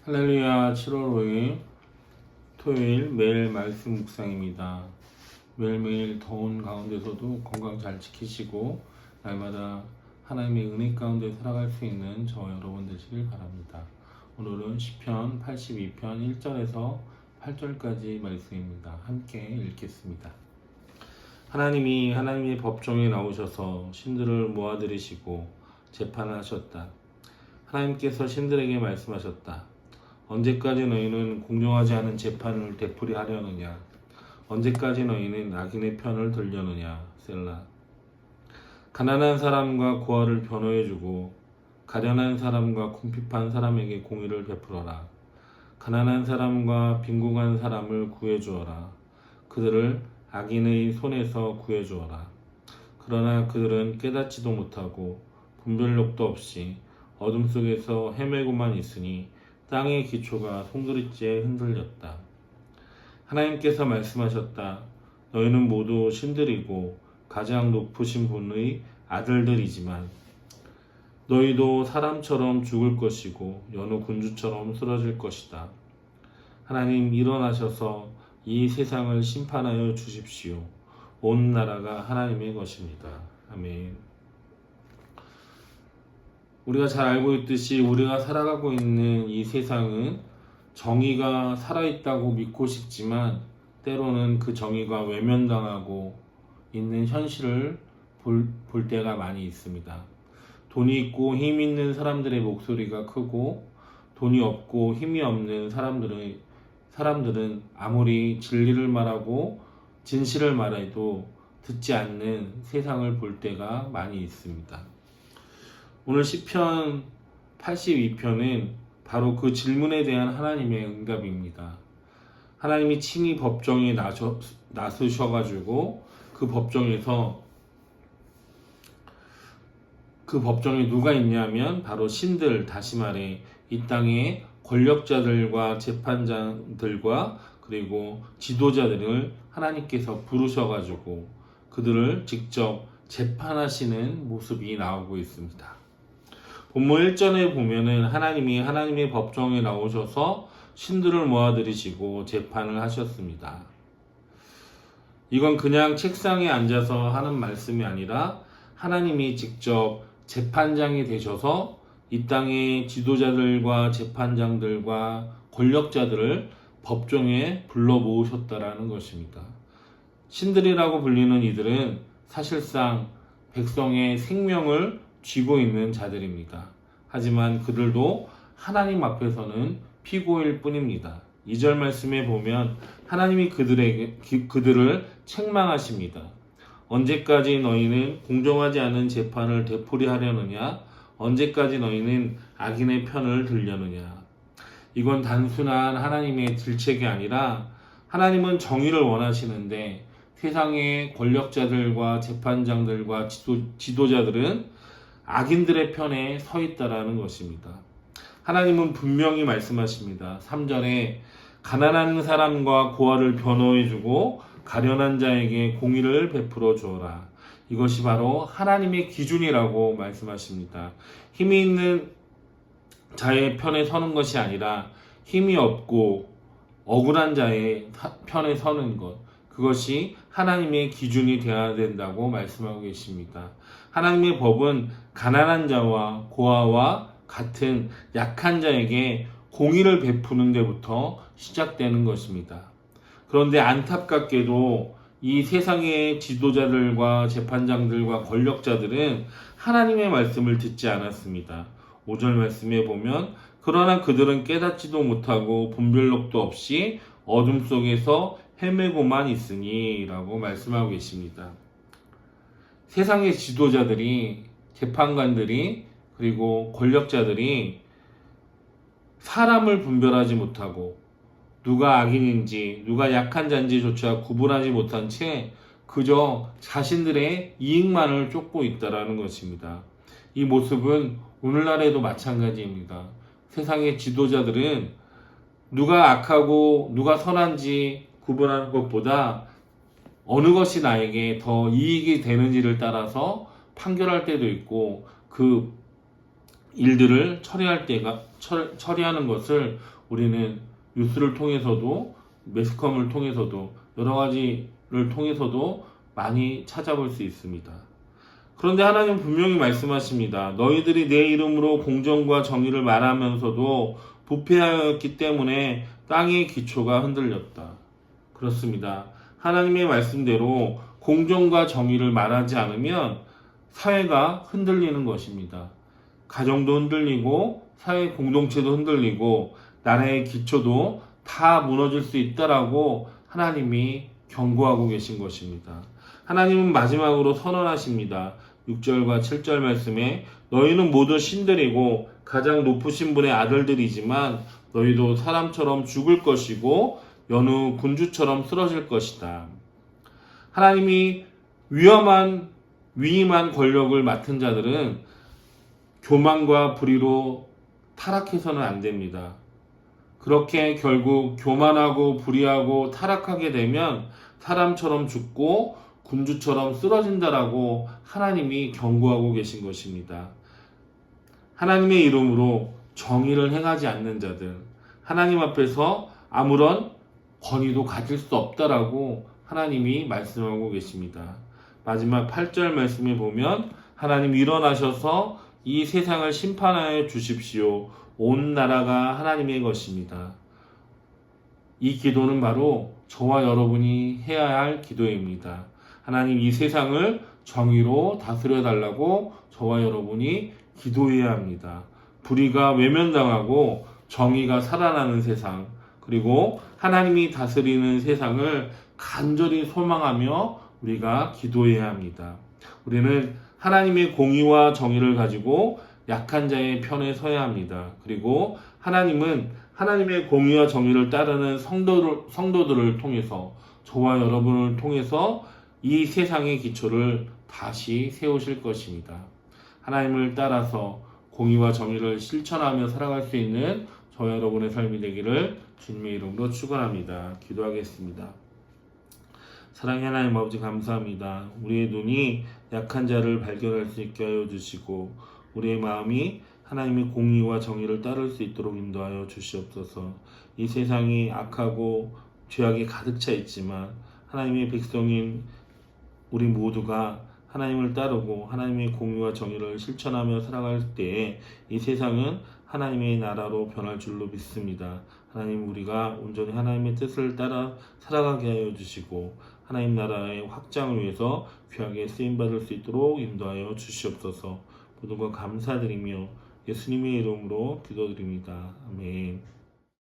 할렐루야. 7월 5일 토요일 매일 말씀 묵상입니다. 매일매일 더운 가운데서도 건강 잘 지키시고 날마다 하나님의 은혜 가운데 살아갈 수 있는 저와 여러분 되시길 바랍니다. 오늘은 시편 82편 1절에서 8절까지 말씀입니다. 함께 읽겠습니다. 하나님이 하나님의 법정에 나오셔서 신들을 모아들이시고 재판하셨다. 하나님께서 신들에게 말씀하셨다. 언제까지 너희는 공정하지 않은 재판을 되풀이하려느냐? 언제까지 너희는 악인의 편을 들려느냐? 셀라. 가난한 사람과 고아를 변호해주고 가련한 사람과 궁핍한 사람에게 공의를 베풀어라. 가난한 사람과 빈궁한 사람을 구해주어라. 그들을 악인의 손에서 구해주어라. 그러나 그들은 깨닫지도 못하고 분별력도 없이 어둠 속에서 헤매고만 있으니 땅의 기초가 송두리째 흔들렸다. 하나님께서 말씀하셨다. 너희는 모두 신들이고 가장 높으신 분의 아들들이지만 너희도 사람처럼 죽을 것이고 여느 군주처럼 쓰러질 것이다. 하나님 일어나셔서 이 세상을 심판하여 주십시오. 온 나라가 하나님의 것입니다. 아멘. 우리가 잘 알고 있듯이 우리가 살아가고 있는 이 세상은 정의가 살아있다고 믿고 싶지만 때로는 그 정의가 외면당하고 있는 현실을 볼 때가 많이 있습니다. 돈이 있고 힘 있는 사람들의 목소리가 크고 돈이 없고 힘이 없는 사람들은 아무리 진리를 말하고 진실을 말해도 듣지 않는 세상을 볼 때가 많이 있습니다. 오늘 시편 82편은 바로 그 질문에 대한 하나님의 응답입니다. 하나님이 친히 법정에 나서셔가지고 그 법정에 누가 있냐면 바로 신들, 다시 말해 이 땅의 권력자들과 재판장들과 그리고 지도자들을 하나님께서 부르셔가지고 그들을 직접 재판하시는 모습이 나오고 있습니다. 본문 1절에 보면은 하나님이 하나님의 법정에 나오셔서 신들을 모아들이시고 재판을 하셨습니다. 이건 그냥 책상에 앉아서 하는 말씀이 아니라 하나님이 직접 재판장이 되셔서 이 땅의 지도자들과 재판장들과 권력자들을 법정에 불러 모으셨다라는 것입니다. 신들이라고 불리는 이들은 사실상 백성의 생명을 쥐고 있는 자들입니다. 하지만 그들도 하나님 앞에서는 피고일 뿐입니다. 2절 말씀에 보면 하나님이 그들을 책망하십니다. 언제까지 너희는 공정하지 않은 재판을 되풀이하려느냐? 언제까지 너희는 악인의 편을 들려느냐? 이건 단순한 하나님의 질책이 아니라 하나님은 정의를 원하시는데 세상의 권력자들과 재판장들과 지도자들은 악인들의 편에 서 있다라는 것입니다. 하나님은 분명히 말씀하십니다. 3절에 가난한 사람과 고아를 변호해주고 가련한 자에게 공의를 베풀어 주어라. 이것이 바로 하나님의 기준이라고 말씀하십니다. 힘이 있는 자의 편에 서는 것이 아니라 힘이 없고 억울한 자의 편에 서는 것, 그것이 하나님의 기준이 되어야 된다고 말씀하고 계십니다. 하나님의 법은 가난한 자와 고아와 같은 약한 자에게 공의를 베푸는 데부터 시작되는 것입니다. 그런데 안타깝게도 이 세상의 지도자들과 재판장들과 권력자들은 하나님의 말씀을 듣지 않았습니다. 5절 말씀에 보면 그러나 그들은 깨닫지도 못하고 분별력도 없이 어둠 속에서 헤매고만 있으니 라고 말씀하고 계십니다. 세상의 지도자들이, 재판관들이, 그리고 권력자들이 사람을 분별하지 못하고 누가 악인인지 누가 약한 자인지조차 구분하지 못한 채 그저 자신들의 이익만을 쫓고 있다는 것입니다. 이 모습은 오늘날에도 마찬가지입니다. 세상의 지도자들은 누가 악하고 누가 선한지 구분하는 것보다 어느 것이 나에게 더 이익이 되는지를 따라서 판결할 때도 있고 그 일들을 처리하는 것을 우리는 뉴스를 통해서도 매스컴을 통해서도 여러 가지를 통해서도 많이 찾아볼 수 있습니다. 그런데 하나님은 분명히 말씀하십니다. 너희들이 내 이름으로 공정과 정의를 말하면서도 부패하였기 때문에 땅의 기초가 흔들렸다. 그렇습니다. 하나님의 말씀대로 공정과 정의를 말하지 않으면 사회가 흔들리는 것입니다. 가정도 흔들리고 사회 공동체도 흔들리고 나라의 기초도 다 무너질 수 있다라고 하나님이 경고하고 계신 것입니다. 하나님은 마지막으로 선언하십니다. 6절과 7절 말씀에 너희는 모두 신들이고 가장 높으신 분의 아들들이지만 너희도 사람처럼 죽을 것이고 여느 군주처럼 쓰러질 것이다. 하나님이 위임한 권력을 맡은 자들은 교만과 불의로 타락해서는 안 됩니다. 그렇게 결국 교만하고 불의하고 타락하게 되면 사람처럼 죽고 군주처럼 쓰러진다라고 하나님이 경고하고 계신 것입니다. 하나님의 이름으로 정의를 행하지 않는 자들, 하나님 앞에서 아무런 권위도 가질 수 없다라고 하나님이 말씀하고 계십니다. 마지막 8절 말씀에 보면 하나님 일어나셔서 이 세상을 심판하여 주십시오. 온 나라가 하나님의 것입니다. 이 기도는 바로 저와 여러분이 해야 할 기도입니다. 하나님 이 세상을 정의로 다스려 달라고 저와 여러분이 기도해야 합니다. 불의가 외면당하고 정의가 살아나는 세상, 그리고 하나님이 다스리는 세상을 간절히 소망하며 우리가 기도해야 합니다. 우리는 하나님의 공의와 정의를 가지고 약한 자의 편에 서야 합니다. 그리고 하나님은 하나님의 공의와 정의를 따르는 성도들을 통해서 저와 여러분을 통해서 이 세상의 기초를 다시 세우실 것입니다. 하나님을 따라서 공의와 정의를 실천하며 살아갈 수 있는 저와 여러분의 삶이 되기를 주님의 이름으로 축원합니다. 기도하겠습니다. 사랑의 하나님 아버지 감사합니다. 우리의 눈이 약한 자를 발견할 수 있게 하여 주시고 우리의 마음이 하나님의 공의와 정의를 따를 수 있도록 인도하여 주시옵소서. 이 세상이 악하고 죄악이 가득 차 있지만 하나님의 백성인 우리 모두가 하나님을 따르고 하나님의 공의와 정의를 실천하며 살아갈 때에 이 세상은 하나님의 나라로 변할 줄로 믿습니다. 하나님 우리가 온전히 하나님의 뜻을 따라 살아가게 하여 주시고 하나님 나라의 확장을 위해서 귀하게 쓰임받을 수 있도록 인도하여 주시옵소서. 모든 것 감사드리며 예수님의 이름으로 기도드립니다. 아멘.